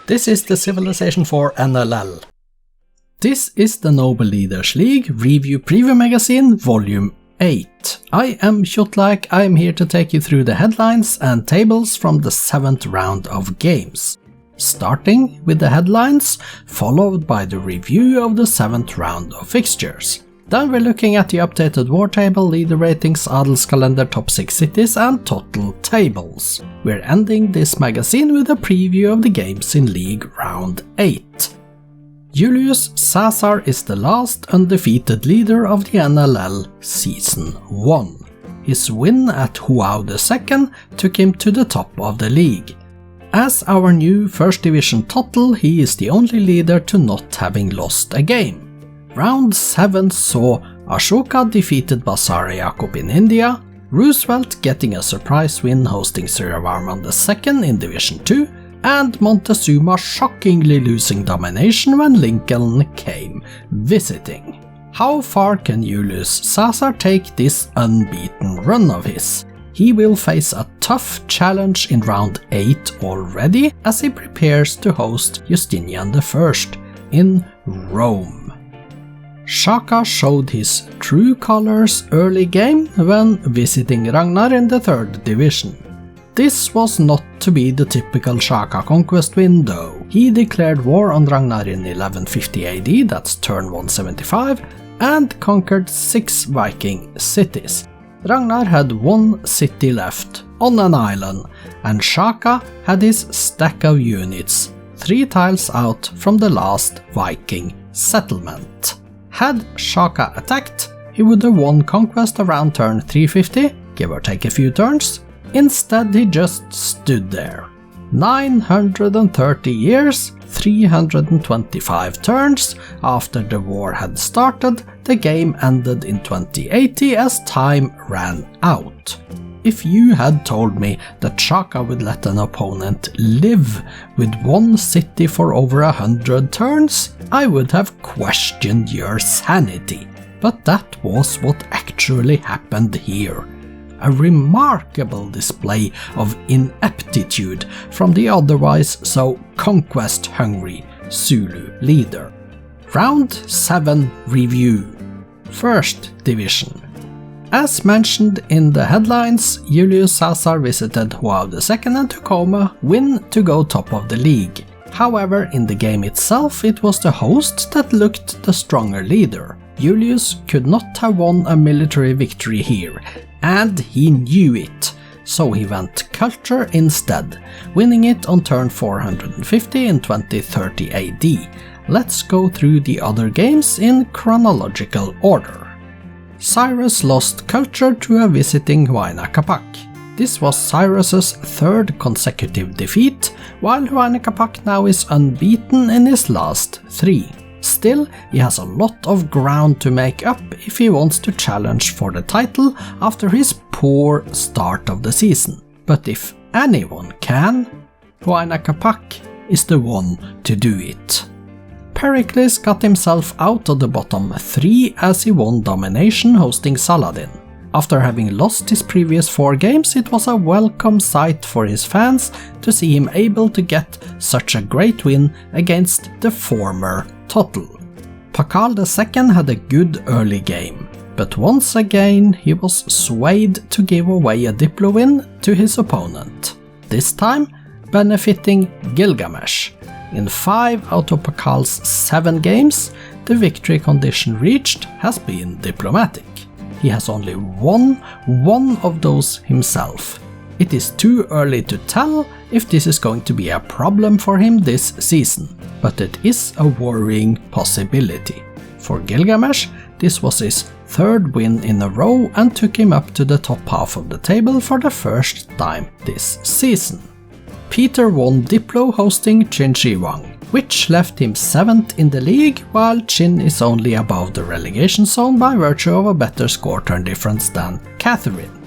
This is the Civilization 4 NLL. This is the Noble Leaders League Review Preview Magazine Volume 8. I am Kjotleik. I am here to take you through the headlines and tables from the 7th round of games. Starting with the headlines, followed by the review of the 7th round of fixtures. Then we're looking at the updated war table, leader ratings, Adelskalender, top 6 cities and TOTL Tables. We're ending this magazine with a preview of the games in League Round 8. Julius Caesar is the last undefeated leader of the NLL Season 1. His win at Huao II took him to the top of the league. As our new First Division TOTL, he is the only leader to not having lost a game. Round 7 saw Ashoka defeated Basar Jacob in India, Roosevelt getting a surprise win hosting Suryavarman II in Division 2, and Montezuma shockingly losing domination when Lincoln came visiting. How far can Julius Caesar take this unbeaten run of his? He will face a tough challenge in round 8 already as he prepares to host Justinian I in Rome. Shaka showed his true colors early game when visiting Ragnar in the 3rd division. This was not to be the typical Shaka conquest win though. He declared war on Ragnar in 1150 AD, that's turn 175, and conquered 6 Viking cities. Ragnar had 1 city left, on an island, and Shaka had his stack of units, 3 tiles out from the last Viking settlement. Had Shaka attacked, he would have won conquest around turn 350, give or take a few turns. Instead he just stood there. 930 years, 325 turns after the war had started, the game ended in 2080 as time ran out. If you had told me that Shaka would let an opponent live with 1 city for over 100 turns, I would have questioned your sanity. But that was what actually happened here. A remarkable display of ineptitude from the otherwise so conquest-hungry Zulu leader. Round 7 review. First Division. As mentioned in the headlines, Julius Caesar visited Huao II and Tacoma, win to go top of the league. However, in the game itself, it was the host that looked the stronger leader. Julius could not have won a military victory here, and he knew it, so he went culture instead, winning it on turn 450 in 2030 AD. Let's go through the other games in chronological order. Cyrus lost culture to a visiting Huayna Capac. This was Cyrus's 3rd consecutive defeat, while Huayna Capac now is unbeaten in his last 3. Still, he has a lot of ground to make up if he wants to challenge for the title after his poor start of the season. But if anyone can, Huayna Capac is the one to do it. Pericles got himself out of the bottom 3 as he won domination hosting Saladin. After having lost his previous 4 games, it was a welcome sight for his fans to see him able to get such a great win against the former TOTL. Pakal II had a good early game, but once again he was swayed to give away a Diplo win to his opponent, this time benefiting Gilgamesh. In 5 out of Pakal's 7 games, the victory condition reached has been diplomatic. He has only won 1 of those himself. It is too early to tell if this is going to be a problem for him this season, but it is a worrying possibility. For Gilgamesh, this was his 3rd win in a row and took him up to the top half of the table for the first time this season. Peter won Diplo hosting Qin Shi Huang, which left him 7th in the league, while Qin is only above the relegation zone by virtue of a better score turn difference than Catherine.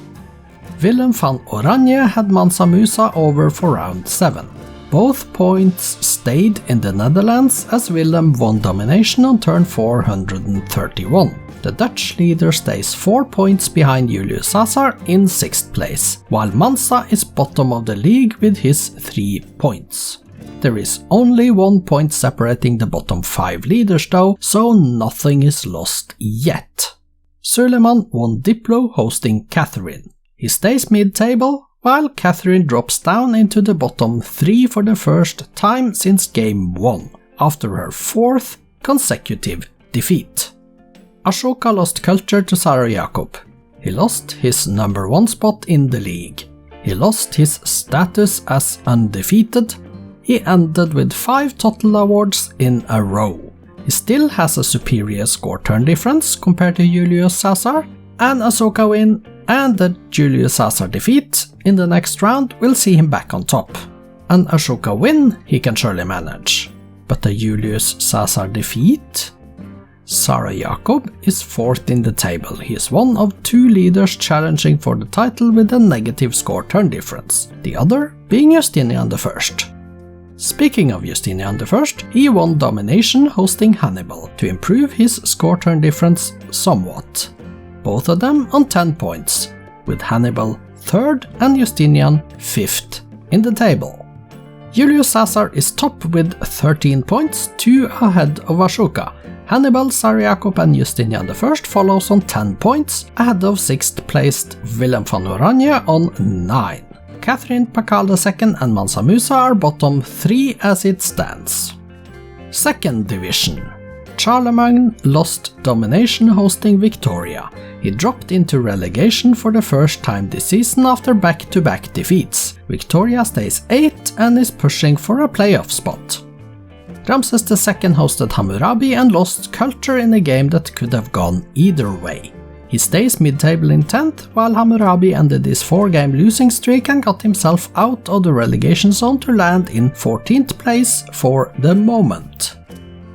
Willem van Oranje had Mansa Musa over for round 7. Both points stayed in the Netherlands as Willem won domination on turn 431. The Dutch leader stays 4 points behind Julius Caesar in 6th place, while Mansa is bottom of the league with his 3 points. There is only 1 point separating the bottom 5 leaders though, so nothing is lost yet. Suleiman won Diplo hosting Catherine. He stays mid-table, while Catherine drops down into the bottom 3 for the first time since Game 1, after her 4th consecutive defeat. Ashoka lost culture to Sarah Jakob. He lost his number 1 spot in the league. He lost his status as undefeated. He ended with 5 total awards in a row. He still has a superior score turn difference compared to Julius Caesar, and Ahsoka win and the Julius Caesar defeat in the next round will see him back on top. An Ashoka win he can surely manage, but a Julius Caesar defeat? Sarah Jakob is 4th in the table. He is one of 2 leaders challenging for the title with a negative score turn difference, the other being Justinian I. Speaking of Justinian I, he won domination hosting Hannibal to improve his score turn difference somewhat. Both of them on 10 points, with Hannibal 3rd and Justinian 5th in the table. Julius Caesar is top with 13 points, 2 ahead of Ashoka. Hannibal, Sarah Jakob and Justinian I follows on 10 points, ahead of 6th placed Willem van Oranje on 9. Catherine, Pakal II and Mansa Musa are bottom 3 as it stands. Second division. Charlemagne lost domination hosting Victoria. He dropped into relegation for the first time this season after back-to-back defeats. Victoria stays 8th and is pushing for a playoff spot. Ramses II hosted Hammurabi and lost culture in a game that could have gone either way. He stays mid-table in 10th, while Hammurabi ended his 4-game losing streak and got himself out of the relegation zone to land in 14th place for the moment.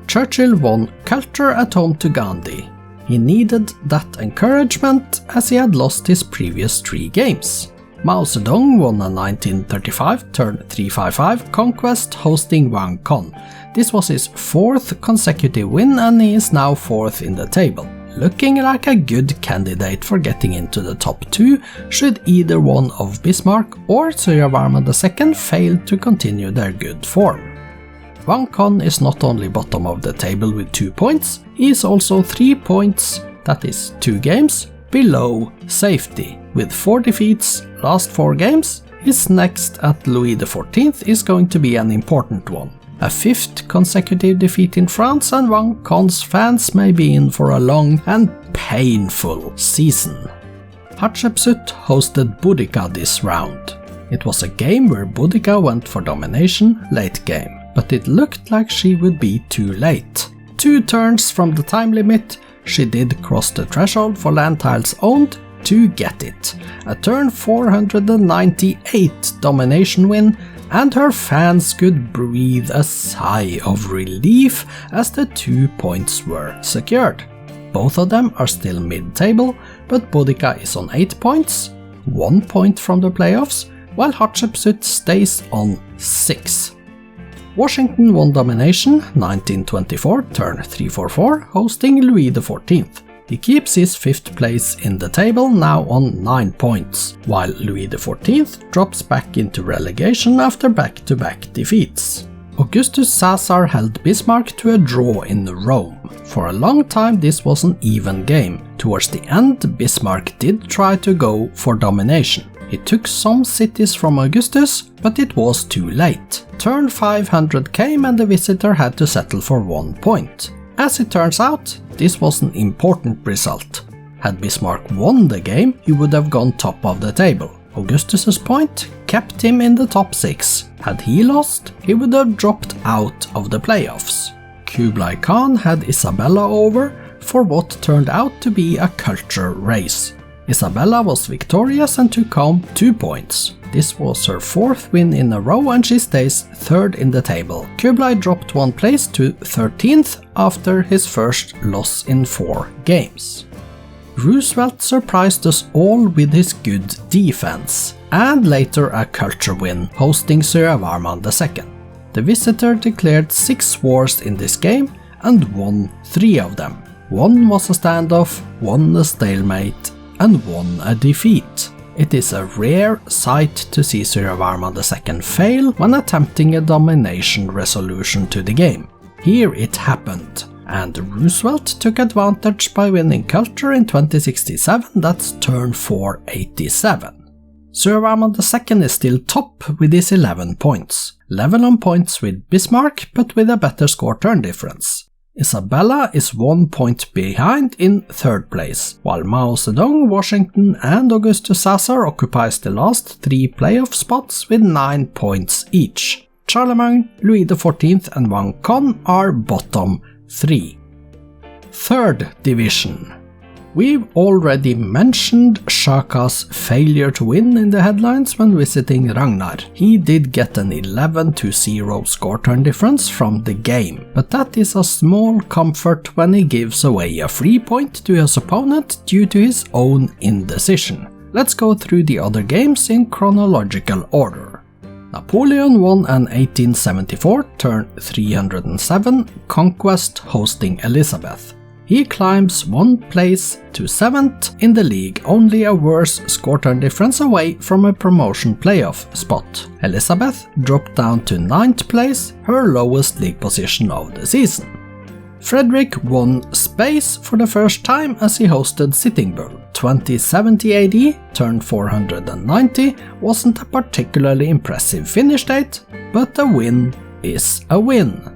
Churchill won culture at home to Gandhi. He needed that encouragement as he had lost his previous 3 games. Mao Zedong won a 1935 turn 355 conquest hosting Wang Con. This was his 4th consecutive win and he is now 4th in the table, looking like a good candidate for getting into the top 2 should either one of Bismarck or Suryavarman II fail to continue their good form. Wang Con is not only bottom of the table with 2 points, he is also 3 points, that is 2 games, below safety. With 4 defeats last 4 games, his next at Louis XIV is going to be an important one. A 5th consecutive defeat in France and Wang Con's fans may be in for a long and painful season. Hatshepsut hosted Boudica this round. It was a game where Boudica went for domination late game, but it looked like she would be too late. 2 turns from the time limit, she did cross the threshold for land tiles owned to get it. A turn 498 domination win, and her fans could breathe a sigh of relief as the 2 points were secured. Both of them are still mid-table, but Boudica is on 8 points, 1 point from the playoffs, while Hatshepsut stays on 6. Washington won domination 1924 turn 344 hosting Louis XIV. He keeps his 5th place in the table now on 9 points, while Louis XIV drops back into relegation after back-to-back defeats. Augustus Caesar held Bismarck to a draw in Rome. For a long time this was an even game. Towards the end Bismarck did try to go for domination. He took some cities from Augustus, but it was too late. Turn 500 came and the visitor had to settle for 1 point. As it turns out, this was an important result. Had Bismarck won the game, he would have gone top of the table. Augustus's point kept him in the top 6. Had he lost, he would have dropped out of the playoffs. Kublai Khan had Isabella over for what turned out to be a culture race. Isabella was victorious and took home 2 points. This was her 4th win in a row and she stays 3rd in the table. Kublai dropped 1 place to 13th after his first loss in 4 games. Roosevelt surprised us all with his good defense, and later a culture win hosting Suryavarman II. The visitor declared 6 wars in this game and won 3 of them. 1 was a standoff, 1 a stalemate, and 1 a defeat. It is a rare sight to see Suryavarman II fail when attempting a domination resolution to the game. Here it happened, and Roosevelt took advantage by winning Culture in 2067, that's turn 487. Suryavarman II is still top with his 11 points, level on points with Bismarck but with a better score turn difference. Isabella is 1 point behind in 3rd place, while Mao Zedong, Washington and Augustus Caesar occupies the last 3 playoff spots with 9 points each. Charlemagne, Louis XIV and Wang Con are bottom 3. 3rd division. We've already mentioned Shaka's failure to win in the headlines when visiting Ragnar. He did get an 11-0 score turn difference from the game, but that is a small comfort when he gives away a free point to his opponent due to his own indecision. Let's go through the other games in chronological order. Napoleon won an 1874 turn 307 conquest hosting Elizabeth. He climbs 1 place to 7th in the league, only a worse score turn difference away from a promotion playoff spot. Elizabeth dropped down to 9th place, her lowest league position of the season. Frederick won space for the first time as he hosted Sitting Bull. 2070 AD, turn 490, wasn't a particularly impressive finish date, but a win is a win.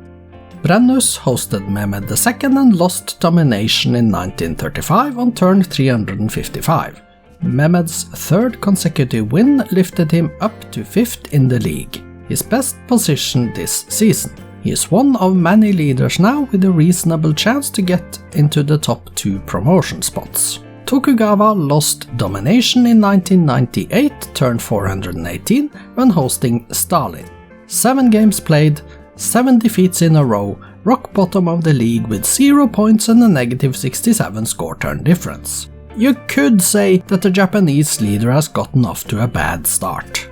Brennus hosted Mehmed II and lost domination in 1935 on turn 355. Mehmed's 3rd consecutive win lifted him up to 5th in the league, his best position this season. He is one of many leaders now with a reasonable chance to get into the top 2 promotion spots. Tokugawa lost domination in 1998, turn 418, when hosting Stalin. 7 games played, 7 defeats in a row, rock bottom of the league with 0 points and a negative 67 score turn difference. You could say that the Japanese leader has gotten off to a bad start.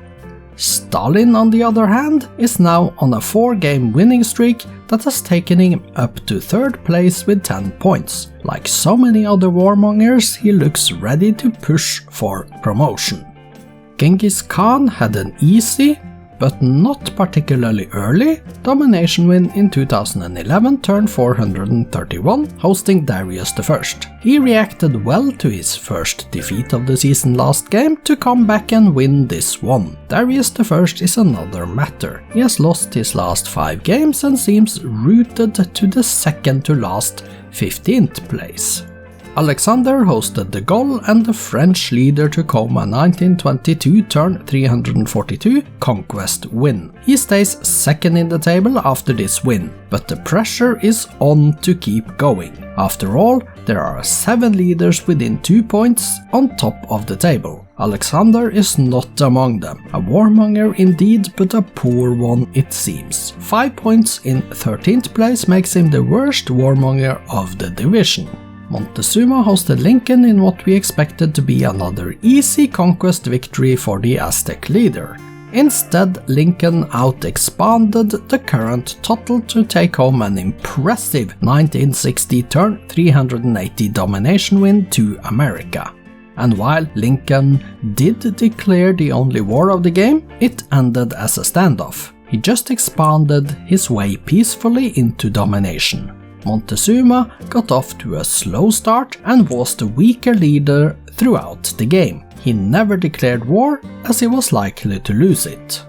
Stalin, on the other hand, is now on a 4-game winning streak that has taken him up to 3rd place with 10 points. Like so many other warmongers, he looks ready to push for promotion. Genghis Khan had an easy, but not particularly early, domination win in 2011, turn 431, hosting Darius I. He reacted well to his first defeat of the season last game to come back and win this one. Darius I is another matter. He has lost his last 5 games and seems rooted to the second to last 15th place. Alexander hosted the Gaulle and the French leader took home a 1922 turn 342 conquest win. He stays 2nd in the table after this win, but the pressure is on to keep going. After all, there are 7 leaders within 2 points on top of the table. Alexander is not among them. A warmonger indeed, but a poor one it seems. 5 points in 13th place makes him the worst warmonger of the division. Montezuma hosted Lincoln in what we expected to be another easy conquest victory for the Aztec leader. Instead, Lincoln out-expanded the current TOTL to take home an impressive 1960 turn 380 domination win to America. And while Lincoln did declare the only war of the game, it ended as a standoff. He just expanded his way peacefully into domination. Montezuma got off to a slow start and was the weaker leader throughout the game. He never declared war as he was likely to lose it.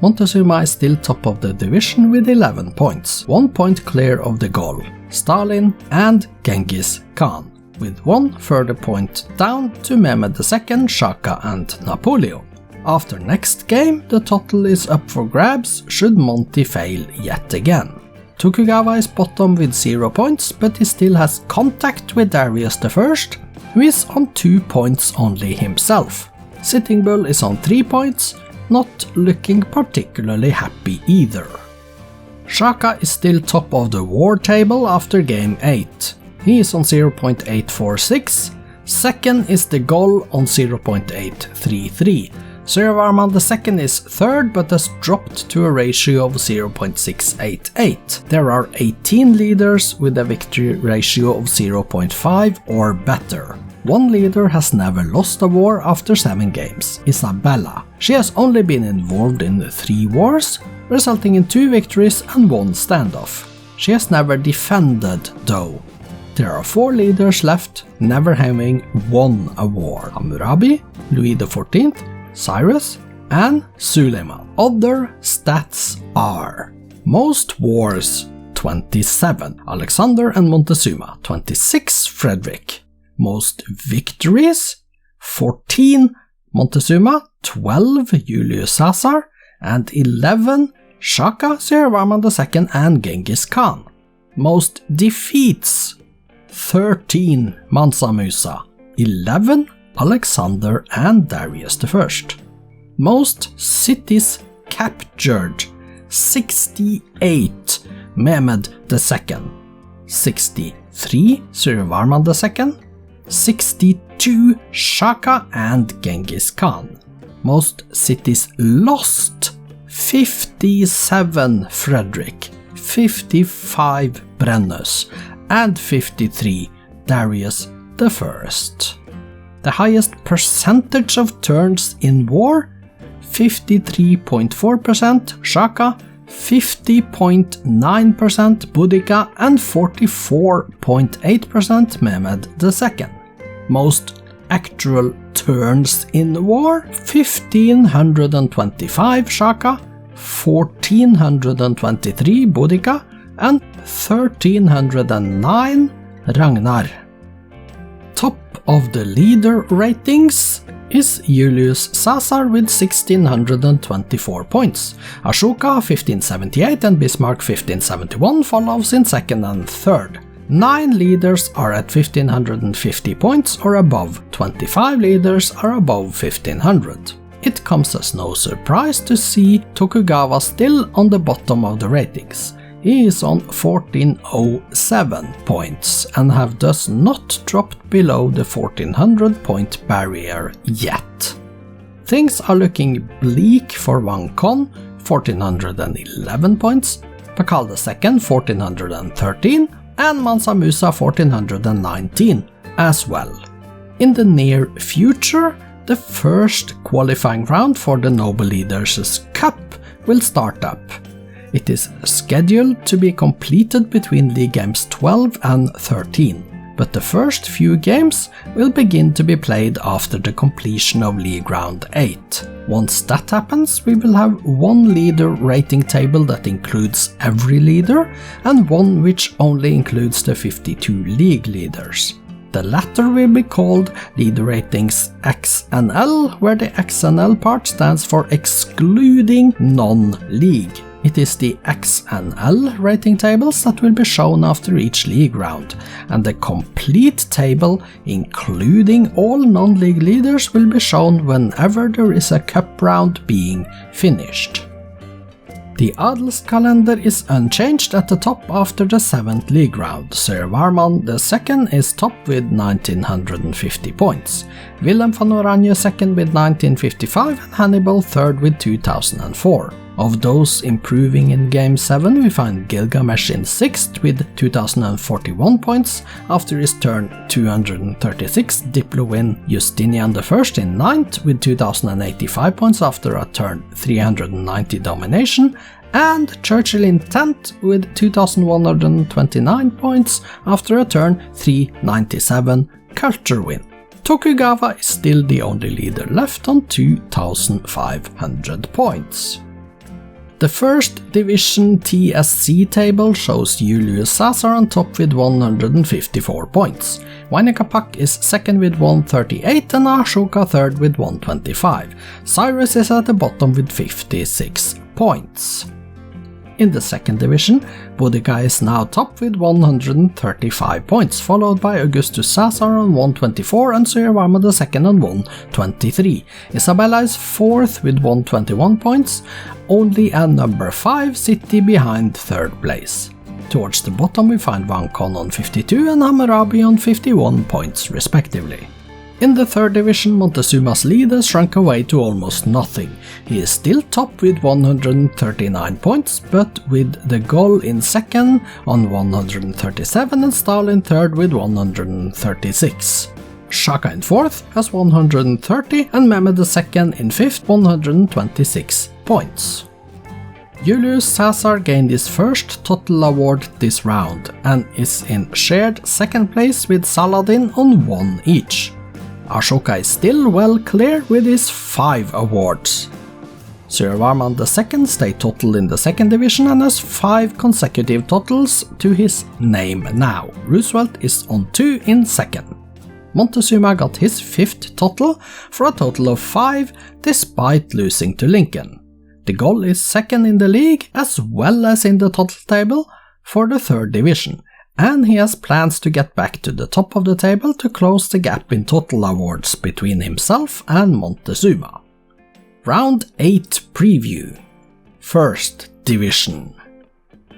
Montezuma is still top of the division with 11 points, 1 point clear of the Gaulle, Stalin and Genghis Khan, with 1 further point down to Mehmed II, Shaka and Napoleon. After next game, the TOTL is up for grabs should Monty fail yet again. Tokugawa is bottom with 0 points, but he still has contact with Darius I, who is on 2 points only himself. Sitting Bull is on 3 points, not looking particularly happy either. Shaka is still top of the war table after game 8. He is on 0.846, second is the Gaulle on 0.833. Suryavarman II is 3rd but has dropped to a ratio of 0.688. There are 18 leaders with a victory ratio of 0.5 or better. One leader has never lost a war after 7 games, Isabella. She has only been involved in 3 wars, resulting in 2 victories and 1 standoff. She has never defended, though. There are 4 leaders left, never having won a war: Hammurabi, Louis XIV, Cyrus, and Suleiman. Other stats are: most wars, 27, Alexander and Montezuma, 26, Frederick. Most victories, 14, Montezuma, 12, Julius Caesar, and 11, Shaka, Shirvarman II, and Genghis Khan. Most defeats, 13, Mansa Musa, 11, Alexander and Darius I. Most cities captured, 68, Mehmed II, 63, Shirvarman II, 62, Shaka and Genghis Khan. Most cities lost, 57, Frederick, 55, Brennus, and 53, Darius I. The highest percentage of turns in war, 53.4% Shaka, 50.9% Boudica, and 44.8% Mehmed II. Most actual turns in war, 1525 Shaka, 1423 Boudica, and 1309 Ragnar. Top of the leader ratings is Julius Caesar with 1624 points. Ashoka 1578 and Bismarck 1571 follows in second and third. 9 leaders are at 1550 points or above, 25 leaders are above 1500. It comes as no surprise to see Tokugawa still on the bottom of the ratings. He is on 1407 points and have thus not dropped below the 1400 point barrier yet. Things are looking bleak for Wang Con, 1411 points, Pakal II 1413, and Mansa Musa 1419 as well. In the near future, the first qualifying round for the Noble Leaders' Cup will start up. It is scheduled to be completed between League Games 12 and 13, but the first few games will begin to be played after the completion of League Round 8. Once that happens, we will have one leader rating table that includes every leader, and one which only includes the 52 league leaders. The latter will be called Leader Ratings X and L, where the X and L part stands for excluding non-league. It is the X and L rating tables that will be shown after each league round, and the complete table, including all non-league leaders, will be shown whenever there is a cup round being finished. The Adelskalender is unchanged at the top after the 7th league round. Shirvarman II is top with 1950 points, Willem van Oranje second with 1955, and Hannibal third with 2004. Of those improving in Game 7, we find Gilgamesh in 6th with 2041 points after his turn 236, Diplo win Justinian I in 9th with 2085 points after a turn 390 domination, and Churchill in 10th with 2129 points after a turn 397 culture win. Tokugawa is still the only leader left on 2500 points. The first division TSC table shows Julius Caesar on top with 154 points. Wainakapak is second with 138 and Ashoka third with 125. Cyrus is at the bottom with 56 points. In the second division, Boudica is now top with 135 points, followed by Augustus Caesar on 124 and Shirvarman II on 123. Isabella is 4th with 121 points, only a number 5 city behind 3rd place. Towards the bottom we find Wang Con on 52 and Hammurabi on 51 points respectively. In the third division, Montezuma's lead has shrunk away to almost nothing. He is still top with 139 points, but with the Gol in second on 137 and Stalin third with 136. Shaka in 4th has 130 and Mehmed II in 5th 126 points. Julius Caesar gained his first total award this round and is in shared 2nd place with Saladin on 1 each. Ashoka is still well clear with his 5 awards. Suryavarman II stayed total in the 2nd division and has 5 consecutive totals to his name now. Roosevelt is on 2 in 2nd. Montezuma got his 5th total for a total of 5 despite losing to Lincoln. De Gaulle is 2nd in the league as well as in the total table for the 3rd division, and he has plans to get back to the top of the table to close the gap in total awards between himself and Montezuma. Round 8 Preview. 1st Division.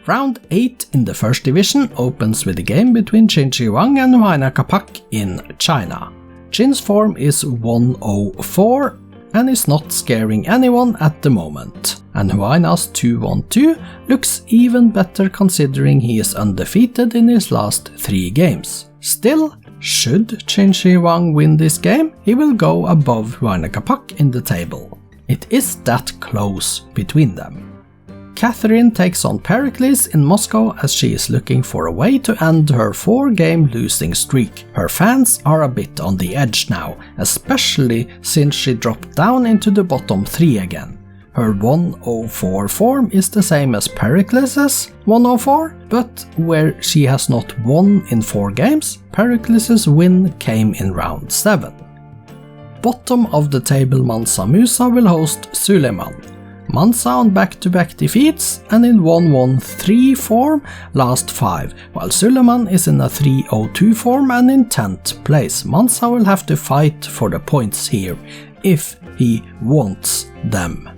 Round 8 in the 1st Division opens with a game between Qin Shi Huang and Huayna Capac in China. Qin's form is 104 and is not scaring anyone at the moment, and Huayna's 212 looks even better considering he is undefeated in his last 3 games. Still, should Qin Shi Huang win this game, he will go above Huayna Capac in the table. It is that close between them. Catherine takes on Pericles in Moscow as she is looking for a way to end her 4-game losing streak. Her fans are a bit on the edge now, especially since she dropped down into the bottom 3 again. Her 104 form is the same as Pericles' 104, but where she has not won in 4 games, Pericles' win came in round 7. Bottom of the table Mansa Musa will host Suleiman. Mansa on back-to-back defeats and in 1-1-3 form last 5, while Suleiman is in a 3-0-2 form and in 10th place. Mansa will have to fight for the points here, if he wants them.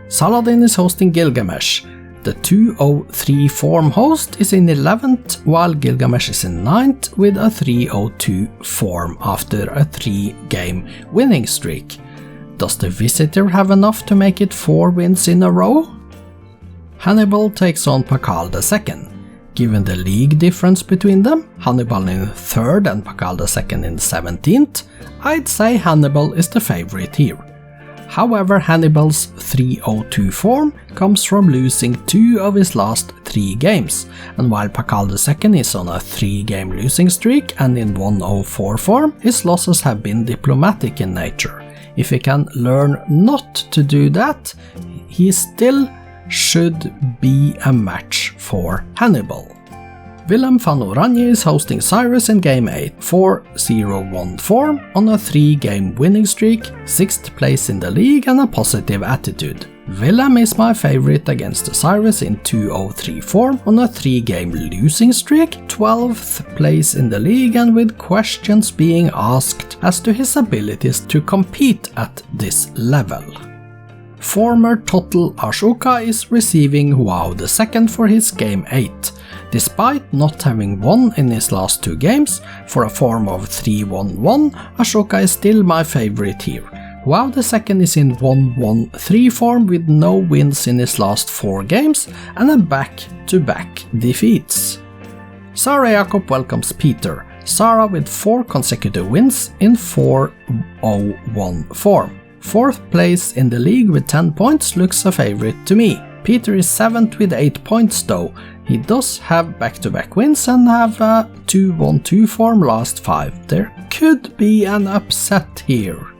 Saladin is hosting Gilgamesh. The 2-0-3 form host is in 11th, while Gilgamesh is in 9th with a 3-0-2 form after a 3-game winning streak. Does the visitor have enough to make it 4 wins in a row? Hannibal takes on Pakal II. Given the league difference between them, Hannibal in 3rd and Pakal II in 17th, I'd say Hannibal is the favorite here. However, Hannibal's 3-0-2 form comes from losing 2 of his last 3 games, and while Pakal II is on a 3-game losing streak and in 1-0-4 form, his losses have been diplomatic in nature. If he can learn not to do that, he still should be a match for Hannibal. Willem van Oranje is hosting Cyrus in Game 8, 4-0-1 form on a 3-game winning streak, 6th place in the league and a positive attitude. Willem is my favorite against Cyrus in 2-0-3 form on a 3-game losing streak, 12th place in the league and with questions being asked as to his abilities to compete at this level. Former Total Ashoka is receiving Huao II for his Game 8. Despite not having won in his last 2 games, for a form of 3-1-1, Ashoka is still my favorite here. Huao II is in 1-1-3 form with no wins in his last 4 games and a back-to-back defeats. Sarah Jakob welcomes Peter, Sarah with 4 consecutive wins in 4-0-1 form. 4th place in the league with 10 points looks a favorite to me. Peter is 7th with 8 points though. He does have back-to-back wins and have a 2-1-2 form last 5. There could be an upset here.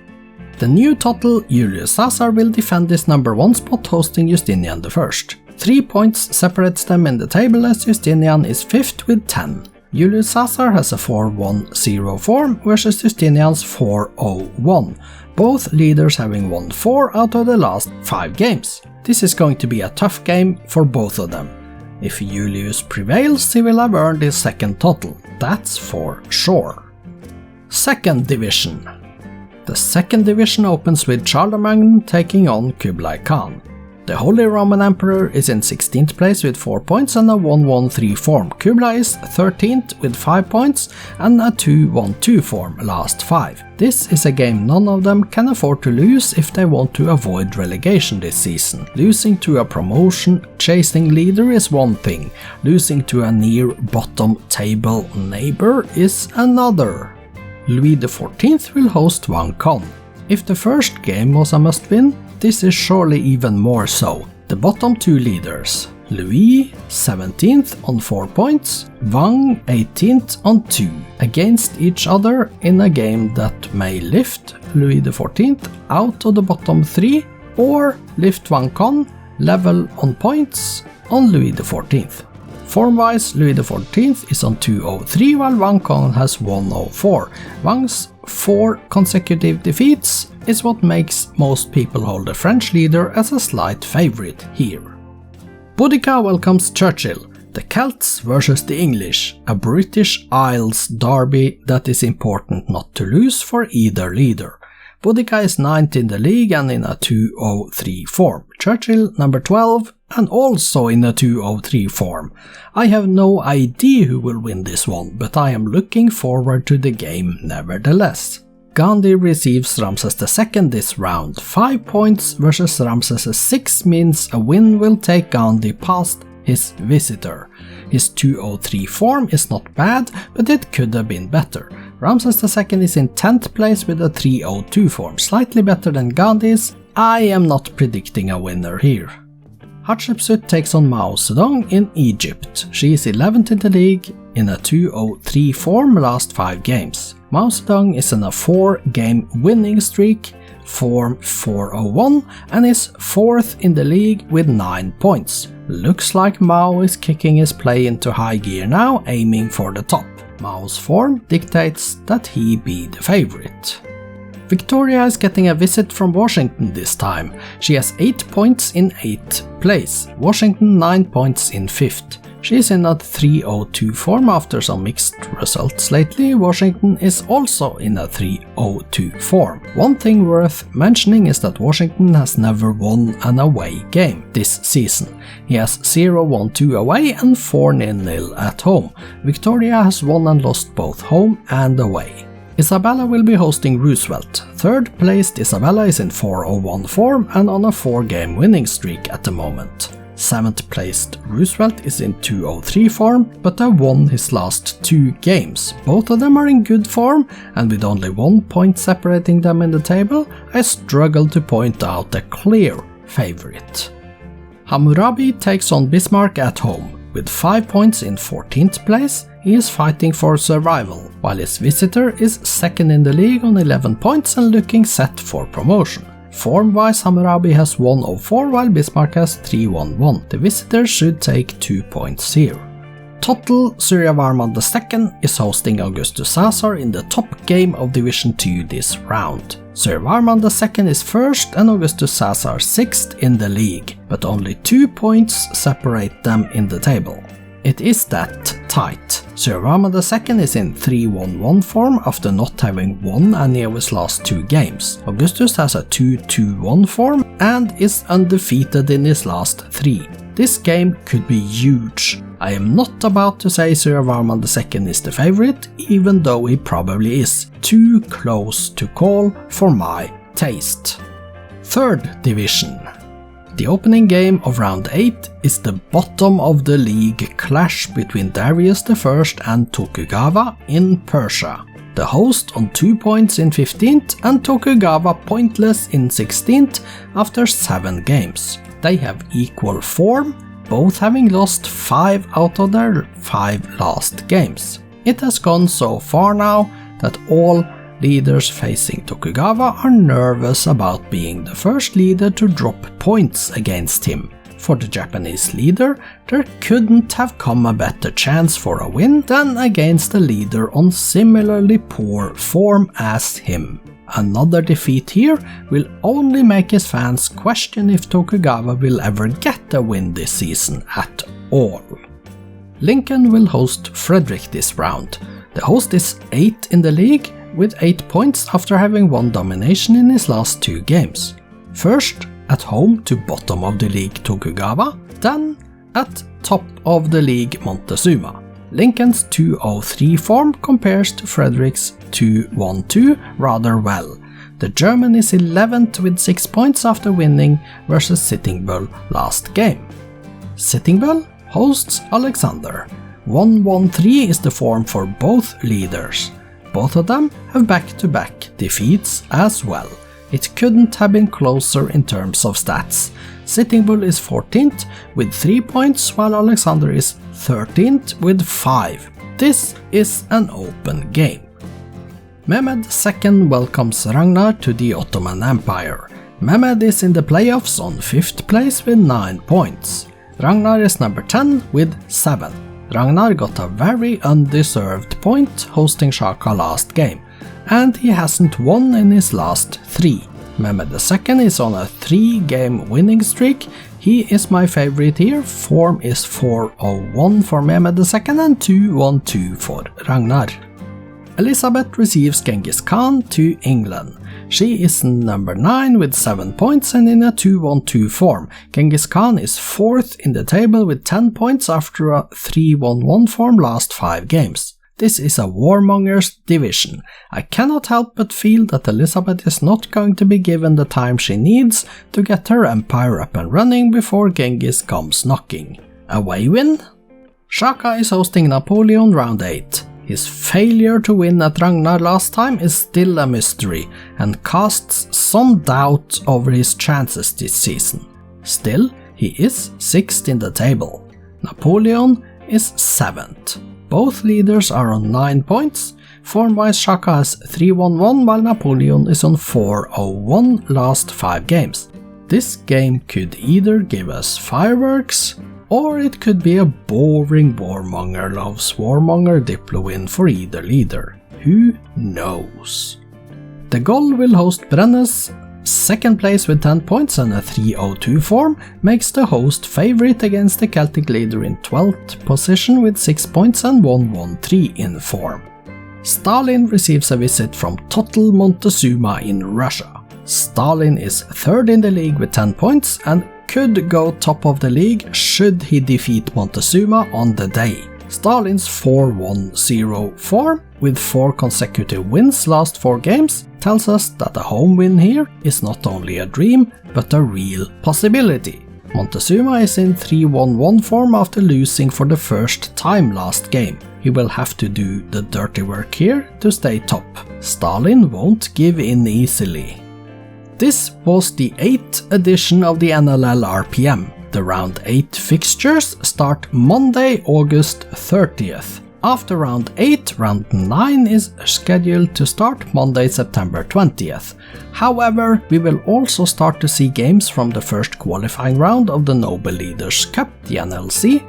The new total Julius Caesar will defend his number 1 spot hosting Justinian I. 3 points separates them in the table as Justinian is 5th with 10. Julius Caesar has a 4-1-0 form versus Justinian's 4-0-1, both leaders having won 4 out of the last 5 games. This is going to be a tough game for both of them. If Julius prevails, he will have earned his 2nd total, that's for sure. 2nd Division. The 2nd Division opens with Charlemagne taking on Kublai Khan. The Holy Roman Emperor is in 16th place with 4 points and a 1-1-3 form. Kublai is 13th with 5 points and a 2-1-2 form last 5. This is a game none of them can afford to lose if they want to avoid relegation this season. Losing to a promotion chasing leader is one thing, losing to a near bottom table neighbor is another. Louis XIV will host one con. If the first game was a must-win, this is surely even more so. The bottom two leaders, Louis 17th on 4 points, Wang 18th on 2, against each other in a game that may lift Louis XIV out of the bottom 3 or lift one con level on points on Louis XIV. Form-wise, Louis XIV is on 203 while Wang Con has 104. Wang's 4 consecutive defeats is what makes most people hold the French leader as a slight favorite here. Boudica welcomes Churchill, the Celts versus the English, a British Isles derby that is important not to lose for either leader. Boudica is 9th in the league and in a 203 form. Churchill number 12 and also in a 203 form. I have no idea who will win this one, but I am looking forward to the game nevertheless. Gandhi receives Ramses II this round. 5 points versus Ramses 6 means a win will take Gandhi past his visitor. His 203 form is not bad, but it could have been better. Ramses II is in 10th place with a 302 form, slightly better than Gandhi's. I am not predicting a winner here. Hatshepsut takes on Mao Zedong in Egypt. She is 11th in the league in a 203 form last 5 games. Mao Zedong is in a 4-game winning streak, form 401, and is 4th in the league with 9 points. Looks like Mao is kicking his play into high gear now, aiming for the top. Mao's form dictates that he be the favorite. Victoria is getting a visit from Washington this time. She has 8 points in 8th place, Washington 9 points in 5th. She is in a 302 form after some mixed results lately. Washington is also in a 302 form. One thing worth mentioning is that Washington has never won an away game this season. He has 0-1-2 away and 4-0 at home. Victoria has won and lost both home and away. Isabella will be hosting Roosevelt. 3rd placed Isabella is in 401 form and on a 4-game winning streak at the moment. 7th placed Roosevelt is in 203 form, but have won his last 2 games. Both of them are in good form, and with only 1 point separating them in the table, I struggle to point out a clear favorite. Hammurabi takes on Bismarck at home. With 5 points in 14th place, he is fighting for survival, while his visitor is 2nd in the league on 11 points and looking set for promotion. Form-wise, Hammurabi has 104 while Bismarck has 311. The visitor should take 2 points here. TOTL Suryavarman II is hosting Augustus Caesar in the top game of Division 2 this round. Suryavarman II is 1st and Augustus Caesar 6th in the league, but only 2 points separate them in the table. It is that tight. Suryavarman II is in 3-1-1 form after not having won any of his last 2 games. Augustus has a 2-2-1 form and is undefeated in his last 3. This game could be huge. I am not about to say Suryavarman II is the favorite, even though he probably is. Too close to call for my taste. 3rd division. The opening game of round 8 is the bottom of the league clash between Darius I and Tokugawa in Persia. The host on 2 points in 15th and Tokugawa pointless in 16th after 7 games. They have equal form, both having lost 5 out of their 5 last games. It has gone so far now that all leaders facing Tokugawa are nervous about being the first leader to drop points against him. For the Japanese leader, there couldn't have come a better chance for a win than against a leader on similarly poor form as him. Another defeat here will only make his fans question if Tokugawa will ever get a win this season at all. Lincoln will host Frederick this round. The host is 8th in the league with 8 points after having won domination in his last 2 games. First at home to bottom of the league Tokugawa, then at top of the league Montezuma. Lincoln's 203 form compares to Frederick's 212 rather well. The German is 11th with 6 points after winning versus Sitting Bull last game. Sitting Bull hosts Alexander. 113 is the form for both leaders. both of them have back-to-back defeats as well. It couldn't have been closer in terms of stats. Sitting Bull is 14th with 3 points, while Alexander is 13th with 5. This is an open game. Mehmed II welcomes Ragnar to the Ottoman Empire. Mehmed is in the playoffs on 5th place with 9 points. Ragnar is number 10 with 7. Ragnar got a very undeserved point hosting Shaka last game, and he hasn't won in his last 3. Mehmed II is on a 3-game winning streak. He is my favorite here. Form is 4-0-1 for Mehmed II and 2-1-2 for Ragnar. Elizabeth receives Genghis Khan to England. She is number 9 with 7 points and in a 2-1-2 form. Genghis Khan is 4th in the table with 10 points after a 3-1-1 form last 5 games. This is a warmonger's division. I cannot help but feel that Elizabeth is not going to be given the time she needs to get her empire up and running before Genghis comes knocking. Away win? Shaka is hosting Napoleon round 8. His failure to win at Ragnar last time is still a mystery and casts some doubt over his chances this season. Still, he is 6th in the table. Napoleon is 7th. Both leaders are on 9 points. Form-wise, Shaka has 3-1-1 while Napoleon is on 4-0-1 last 5 games. This game could either give us fireworks, or it could be a boring warmonger loves warmonger Diplo win for either leader. Who knows? The Goal will host Brennes. 2nd place with 10 points and a 3-0-2 form makes the host favorite against the Celtic leader in 12th position with 6 points and 1-1-3 in form. Stalin receives a visit from TOTL Montezuma in Russia. Stalin is 3rd in the league with 10 points and could go top of the league should he defeat Montezuma on the day. Stalin's 4-1-0 form, with 4 consecutive wins last 4 games, tells us that a home win here is not only a dream, but a real possibility. Montezuma is in 3-1-1 form after losing for the first time last game. He will have to do the dirty work here to stay top. Stalin won't give in easily. This was the 8th edition of the NLL RPM. The round 8 fixtures start Monday, August 30th. After round 8, round 9 is scheduled to start Monday, September 20th. However, we will also start to see games from the first qualifying round of the Noble Leaders Cup, the NLC,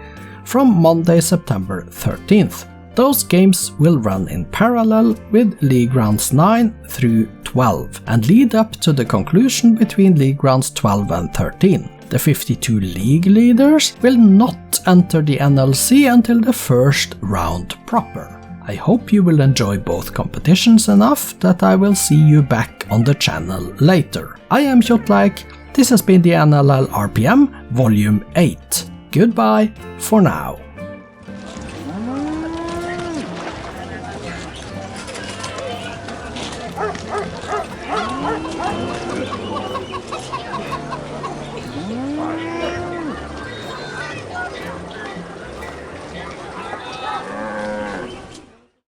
from Monday, September 13th. Those games will run in parallel with League Rounds 9 through 12 and lead up to the conclusion between League Rounds 12 and 13. The 52 league leaders will not enter the NLC until the first round proper. I hope you will enjoy both competitions enough that I will see you back on the channel later. I am Kjotleik. This has been the NLL RPM Volume 8. Goodbye for now.